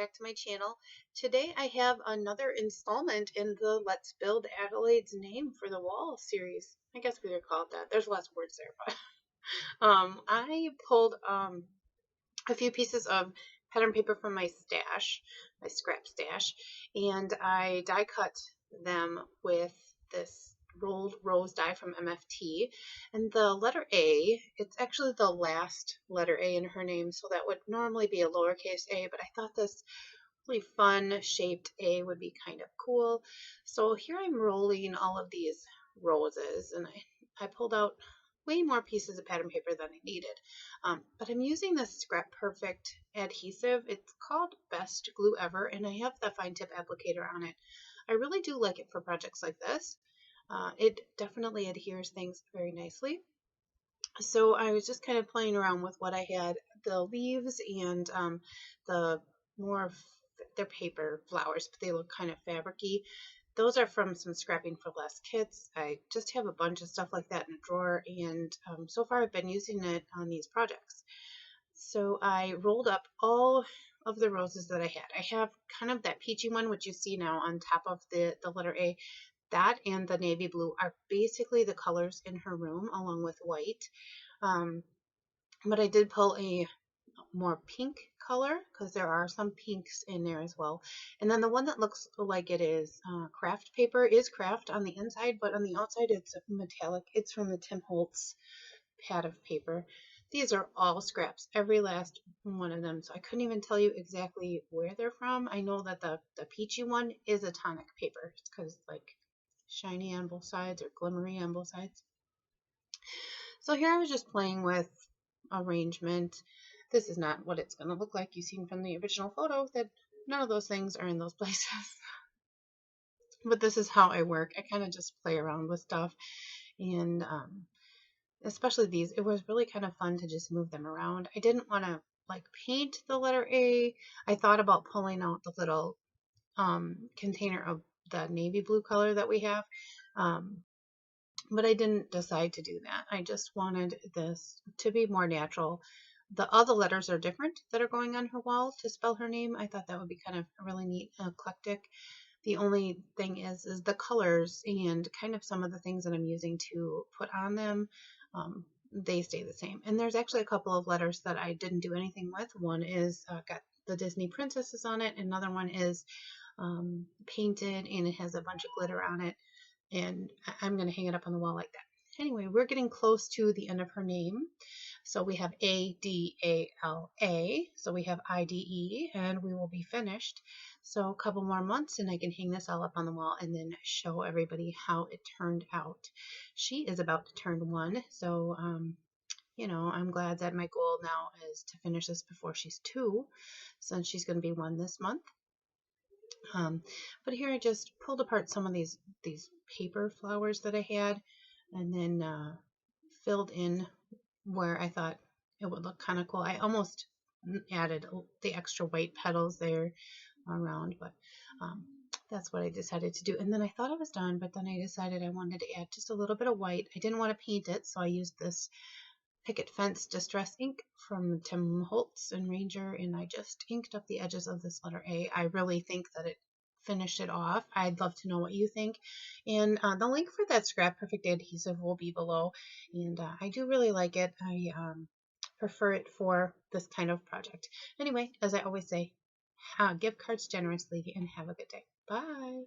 back to my channel. Today I have another installment in the Let's Build Adelaide's Name for the Wall series. I guess we could call it that. There's less words there, but I pulled a few pieces of pattern paper from my stash, my scrap stash, and I die cut them with this rolled rose die from MFT. And the letter A, it's actually the last letter A in her name, so that would normally be a lowercase a, but I thought this really fun shaped A would be kind of cool. So here I'm rolling all of these roses, and I pulled out way more pieces of pattern paper than I needed. But I'm using this ScraPerfect adhesive. It's called Best Glue Ever, and I have the fine tip applicator on it. I really do like it for projects like this. It definitely adheres things very nicely. So I was just kind of playing around with what I had, the leaves and the more, they're paper flowers, but they look kind of fabricy. Those are from some Scrapping for Less kits. I just have a bunch of stuff like that in a drawer, and so far I've been using it on these projects. So I rolled up all of the roses that I had. I have kind of that peachy one, which you see now on top of the letter A. That and the navy blue are basically the colors in her room, along with white. But I did pull a more pink color because there are some pinks in there as well. And then the one that looks like it is craft paper is craft on the inside, but on the outside it's metallic. It's from the Tim Holtz pad of paper. These are all scraps, every last one of them. So I couldn't even tell you exactly where they're from. I know that the peachy one is a tonic paper because like shiny on both sides or glimmery on both sides. So here I was just playing with arrangement. This is not what it's going to look like. You've seen from the original photo that none of those things are in those places. But this is how I work. I kind of just play around with stuff, and especially these, it was really kind of fun to just move them around. I didn't want to like paint the letter A. I thought about pulling out the little container of the navy blue color that we have, but I didn't decide to do that. I just wanted this to be more natural. The other letters are different that are going on her wall to spell her name. I thought that would be kind of really neat and eclectic. The only thing is the colors and kind of some of the things that I'm using to put on them, they stay the same. And there's actually a couple of letters that I didn't do anything with. One is got the Disney princesses on it. Another one is painted and it has a bunch of glitter on it. And I'm going to hang it up on the wall like that. Anyway, we're getting close to the end of her name. So we have A-D-A-L-A. So we have I-D-E, and we will be finished. So a couple more months, and I can hang this all up on the wall and then show everybody how it turned out. She is about to turn 1, so you know, I'm glad that my goal now is to finish this before she's 2, since she's going to be 1 this month. But here I just pulled apart some of these paper flowers that I had, and then filled in where I thought it would look kind of cool. I almost added the extra white petals there around, but that's what I decided to do. And then I thought I was done, but then I decided I wanted to add just a little bit of white. I didn't want to paint it, so I used this Picket Fence Distress ink from Tim Holtz and Ranger, and I just inked up the edges of this letter A. I really think that it finished it off. I'd love to know what you think. And the link for that ScraPerfect adhesive will be below. And I do really like it. I prefer it for this kind of project. Anyway, as I always say, give cards generously and have a good day. Bye.